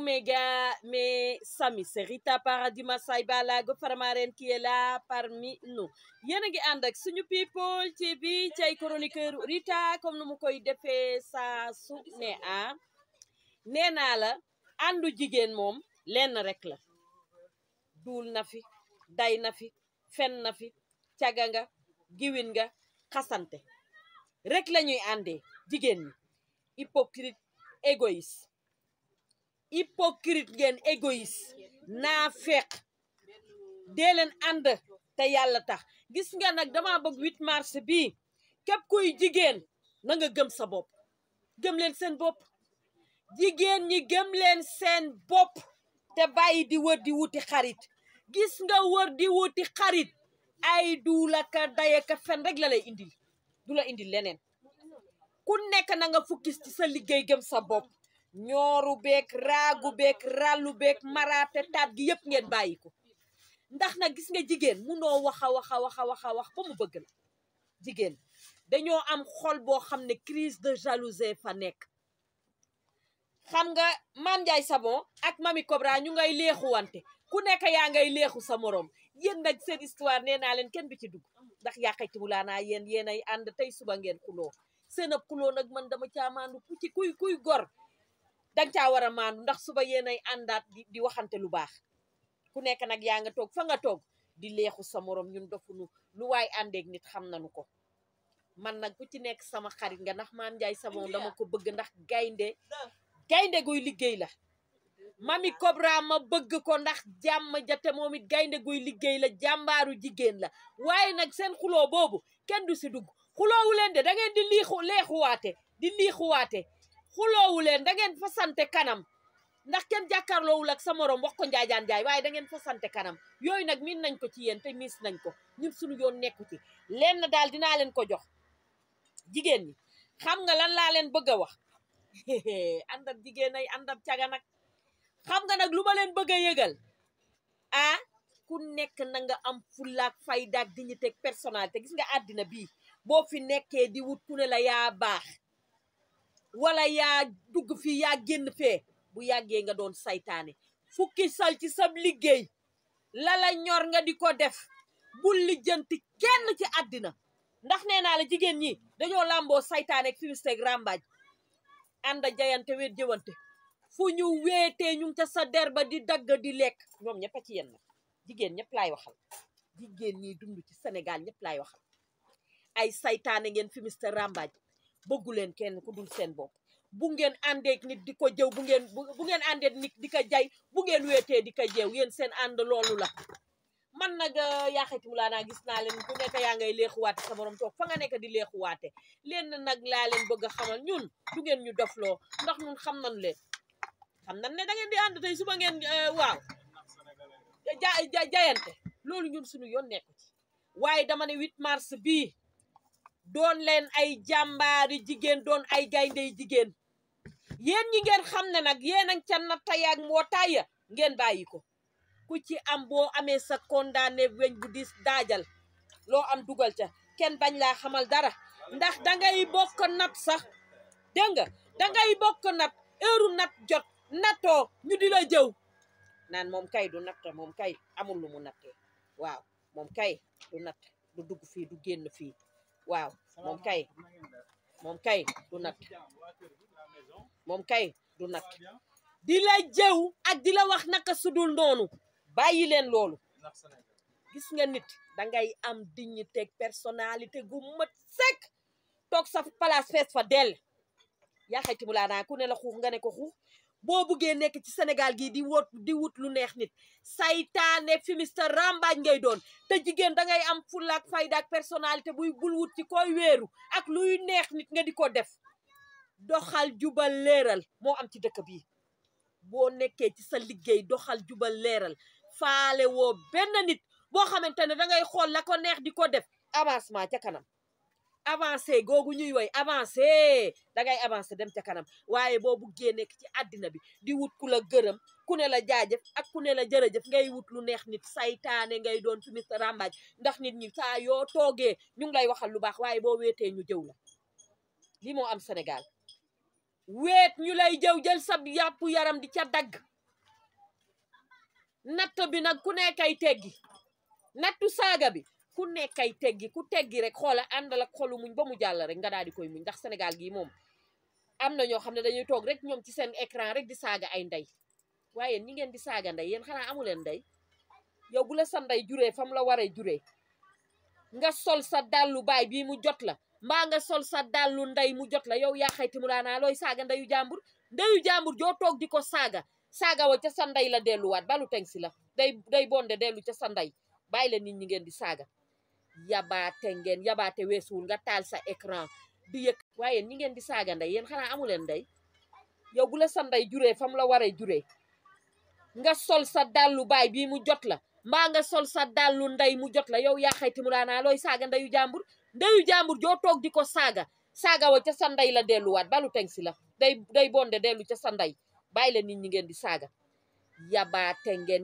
mes gars, mes amis, c'est Rita paradis Massaï Balago Farmaren qui est là parmi nous. Yéen a ngi ànd ak suñu people ci bi cay chroniqueur Rita comme nu mu koy defee saa su ne nee naa la àndu jigéen moom lenn rek la duul na fi day na fi fen na fi caga nga giwin nga xasante rek la ñuy àndee jigéen ñi hypocrite égoïste ngeen égoïste naa feq dee leen ànd te yàlla tax gis nga nag dama bëgg 8 mars bii képp kuy jigéen na nga gëm sa bopp gëm leen seen bopp jigéen ñi gëm leen seen bopp te bàyyi di wër di wuti xarit gis nga wër di wuti xarit ay du la ka daye ka fen rek la lay indil du la indil leneen ku nekk na nga fukki ci sa liggéey gëm sa bopp ñooru beek raagu beek ràllu beek maraate taat gi yëpp ngeen bàyyi ko ndax nag gis nga jigéen munoo wax ba mu bëgg la jigéen dañoo am xol boo xam ne crise de jalousie fa nekk xam nga Mame Ndiaye Savon ak Mami Cobra ñu ngay leexu wante ku nekk yaa ngay leexu sa morom yéen nag seen histoire nee naa leen kenn bi ci dugg ndax yàqati wulaanaa yéen ay ànd tey suba ngeen xuloo seen ab xuloo nag man dama caa maandu ku ci kuy gor danga caa war a maandu ndax suba yéen ay àndaat di waxante lu baax ku nekk nag yaa nga toog fa nga toog di leexu sa morom ñun dofunu lu waay àndeeg nit xam nañu ko man nag ku ci nekk sama xarit nga ndax Mame Ndiaye Savon dama ko bëgg ndax gaynde guy liggéey la Mami Cobra ma bëgg ko ndax jàmm jate moom it gaynde guy liggéey la jàmbaaru jigéen la waaye nag seen xuloo boobu kenn du si dugg xuloowu leen de da ngeen di liixuwaate xuloowu leen da ngeen fa sante kanam ndax kenn jàkkaarloowul ak sa morom wax ko njaajaan jaay waaye da ngeen fa sante kanam yooyu nag miin nañ ko ci yéen te miis nañ ko ñun suñu yoon nekku ci lenn daal dinaa leen ko jox jigéen ñi xam nga lan laa leen bëgg a wax àndab jigéen ay àndab caga nag xam nga nag lu ma leen bëgg a yëgal ku nekk na nga am fulaak faydaak dignité ak personnalité gis nga àddina bii boo fi nekkee di wut ku ne la yaa baax wala yaa dugg fii yaa génn fee bu yàggee nga doon saytaane fukki sal ci sab liggéey lala ñor nga di ko def bul lijjanti kenn ci àddina ndax nee naa la jigéen ñi dañoo làmboo saytaane ak fimisteeg rambaaj ànda jayante weet jëwante fu ñu weetee ñu ngi ca sa der ba di dagg di lekk ñoom ñëpp a ci yenn jigéen ñëpp laay waxal jigéen ñi dund ci Sénégal ñëpp laay waxal ay saytaane ngeen fimiste rambaaj bëggu leen kenn ku dul seen bopp bu ngeen àndeek nit di ko jëw bu ngeen àndeek nit di ko jay bu ngeen weetee di ko jëw yéen seen ànd loolu la man nag yaaxati mu laa naa gis naa leen ku nekk yaa ngay leexuwaate sa morom toog fa nga nekk di leexuwaate leen nag laa leen bëgg a xamal ñun du ngeen ñu dofloo ndax ñun xam nañ leen xam nañ ne da ngeen di ànd tey suba ngeen waaw jayante loolu ñun suñu yoon nekku ci waaye dama ne 8 mars bii doon leen ay jàmbaari jigéen doon ay gayndey jigéen yéen ñi ngeen xam ne nag yéen a ca nattayaak mbootaaya ngeen bàyyi ko ku ci am boo amee sa condamné weñ bu dis daajal loo am dugal ca kenn bañ laa xamal dara ndax dangay bokk nat sax dégg nga dangay bokk nat heure nat jot nattoo ñu di la jëw naan moom kay du natt moom kay amul lu mu nattee waaw moom kay du natt du dugg fii du génn fii waaw moom kay du natt di la jëw ak di la wax naka sudul noonu bàyyi leen loolu gis nga nit dangay am dignité ak personnalité gu mat sek toog sa place fees fa dell yaaxayti mu laa naa ku ne la xuux nga ne ko xuux boo buggee nekk ci Sénégal gii di wut lu neex nit saytaane fimiste rambaaj ngay doon te jigéen dangay am fulaak faydaak personnalité bul wut ci koy wéeru ak luy neex nit nga di ko def doxal jubal leeral moo am ci dëkk bii boo nekkee ci sa liggéey doxal jubal leeral faale woo benn nit boo xamante ne dangay xool la ko neex di ko def avancement ca kanam avancé googu ñuy woy avancé dangay avancé dem ca kanam waaye boo buggee nekk ci àddina bi di wut ku la gërëm ku ne la jaajëf ak ku ne la jërëjëf ngay wut lu neex nit saytaane ngay doon fimiste rambaaj ndax nit ñi saa yoo toogee ñu ngi lay waxal lu baax waaye boo weetee ñu jëw la li moo am Sénégal weet ñu lay jëw jël sab yàpp yaram di ca dagg natt bi nag ku nekkay teggi nattu saaga bi ku nekkay teggi ku teggi rek xoola àndal ak xolu muñ ba mu jàll rek nga daal di koy muñ ndax Sénégal gii moom am na ñoo xam ne dañuy toog rek ñoom ci seen écran rek di saaga ay ndey waaye ñi ngeen di saaga ndey yéen xanaa amuleen ndey yow bu la sa ndey juree fam la waree juree nga sol sa dàllu baay bii mu jot la mbaa nga sol sa dàllu ndey mu jot la yow yaa xayti mu daanaa looy saaga ndeyu jàmbur joo toog di ko saaga wa ca sa ndey la delluwaat balu teng si la day bonde dellu ca sa ndey bàyyi la nit ñi ngeen di saaga yabaate weesuwul nga taal sa écran di yëg waaye ñi ngeen di saaga ndey yéen xanaa amuleen ndey yow bu la sa ndey juree fam la waree juree nga sol sa dàllu baay bii mu jot la mbaa nga sol sa dàllu ndey mu jot la yow yaa xayti mu daanaa looy saaga ndeyu jàmbur joo toog di ko saaga wa ca sa ndey la delluwaat balu teng si la day bonde dellu ca sa ndey bàyyi la nit ñi ngeen di saaga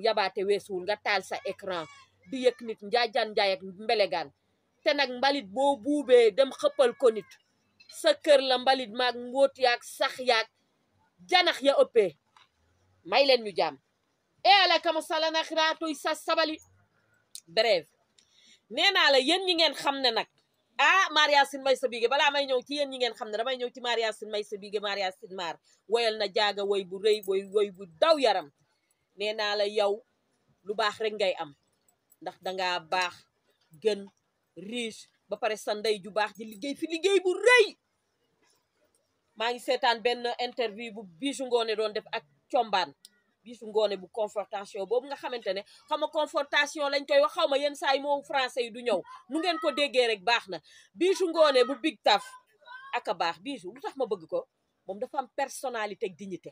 yabaate weesuwul nga taal sa écran di yëg nit njaajaan njaay ak mbelegaan te nag mbalit boo buubee dem xëppal ko nit sa kër la mbalit maag mbóot yaag sax yaag janax ya ëppee may leen ñu jàmm ala kama sala nag raatoy sa sabali bref nee naa la yéen ñi ngeen xam ne nag Mariasin may sa bige balaa may ñëw ci yéen ñi ngeen xam ne damay ñëw ci Mariasin may sa bige Mariasin maar woyal na jaaga woy bu rëy woy bu daw yaram nee naa la yow lu baax rek ngay am ndax dangaa baax gën riche ba pare sa ndey ju baax ji liggéey fi liggéey bu rëy maa ngi seetaan benn interview bu Bijoux ngoné doon def ak combaan Bijoux ngoné bu confortation boobu nga xamante ne xaw ma confortation lañ koy wax xaw ma yenn saa yi moom français yi du ñëw nu ngeen ko déggee rek baax na Bijoux ngoné bu big taf aka baax Bijoux lu tax ma bëgg ko moom dafa am personnalité ak dignité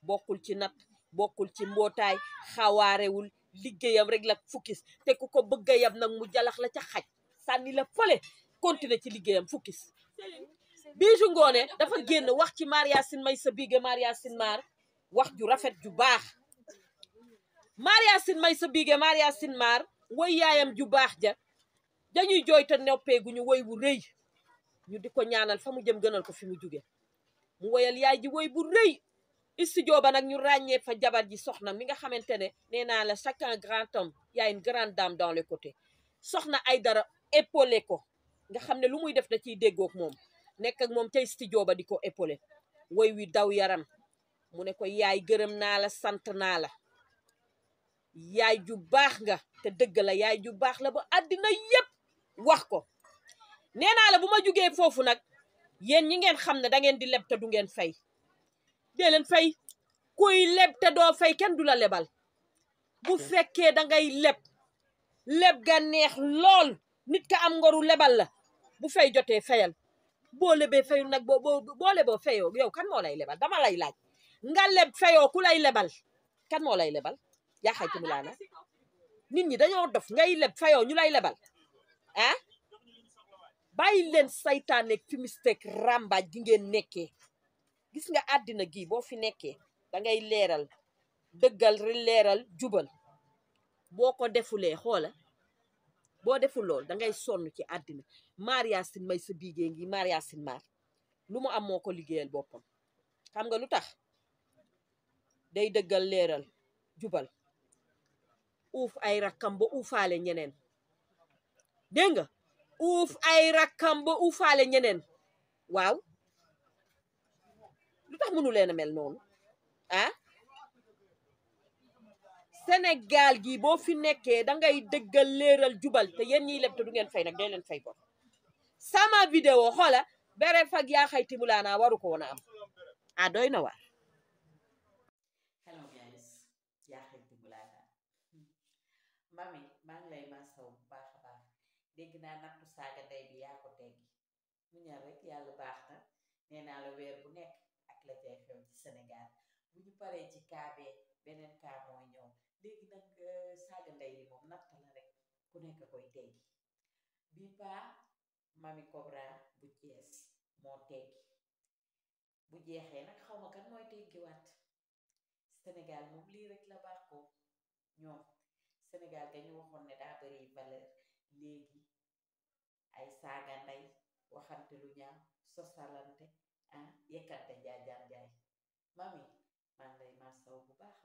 bokkul ci nat bokkul ci mbootaay xawaarewul liggéeyam rek la fukkis te ku ko bëgg a yab nag mu jalax la ca xaj sànni la fële continuer ci liggéeyam fukkis Bijoux ngoné dafa génn wax ci Mariasin may sa bige Mariasin maar wax ju rafet ju baax Mariasin may sa bige Mariasin maar woy yaayam ju baax ja dañuy jooyta noppeeguñu woy bu rëy ñu di ko ñaanal fa mu jëm gënal ko fi mu jóge mu woyal yaay ji woy bu rëy studio ba nag ñu ràññee fa jabar ji soxna mi nga xamante ne nee naa la chacun grand homme y a une grande dame dans le côté soxna ay dara épaulé ko nga xam ne lu muy def da ciy déggoog moom nekk ak moom tey studio ba di ko épaulé woy wi daw yaram mu ne ko yaay gërëm naa la sant naa la yaay ju baax nga te dëgg la yaay ju baax la ba àddina yépp wax ko nee naa la bu ma jugee foofu nag yéen ñi ngeen xam ne da ngeen di leb te du ngeen fay dee leen fay kuy leb te doo fay kenn du la lebal bu fekkee da ngay leb ga neex lool nit ka am ngoru lebal la bu fay jotee fayal boo lebee fayul nag boo leboo fayoo yow kan moo lay lebal dama lay laaj nga leb fayoo ku lay lebal kan moo lay lebal yaa xayti mu laana nit ñi dañoo dof ngay leb fayoo ñu lay lebal bàyyi leen saytaaneeg fi misteek ràmbaaj gi ngeen nekkee gis nga àddina gi boo fi nekkee dangay leeral dëggal leeral jubal boo ko defulee xoola boo deful lool dangay sonn ci àddina Mariasin may sa bigée ngi Mariasin maar lu mu am moo ko liggéeyal boppam xam nga lu tax day dëggal leeral jubal uuf ay rakkam ba uufaale ñeneen dégg nga uuf ay rakkam ba uufaale ñeneen waaw lu tax mënu leen a mel noonu Sénégal gi boo fi nekkee dangay dëggal leeral jubal te yéen ñiy leb te du ngeen fay nag day leen fay ko sama vidéo xoola bere fag yaa xayti mu laana waru ko woon a am doy na waar hello guys yaa xayti mu laana mami maa ngi lay masaw bu baax a baax dégg naa nattu saaga ndey bi yaa ko teggi mu ñal rek yàlla baax na nee naa la weer bu nekk ak la cay xew ci Sénégal bu ñu paree ci kaabee beneen kaa mooy ñëw léegi nag saaga ndey li moom natt la rek ku nekk koy teggi bi paa mami Cobra bu Cees moo teggi bu jeexee nag xaw ma kan mooy teggiwaat Sénégal moom lii rek la baax ko ñoom Sénégal ga ñu waxoon ne daa bari valeur léegi ay saaga ndey waxante lu ñaaw sosalante yekkante njaajaan njaay mami maa ngi lay masaw bu baax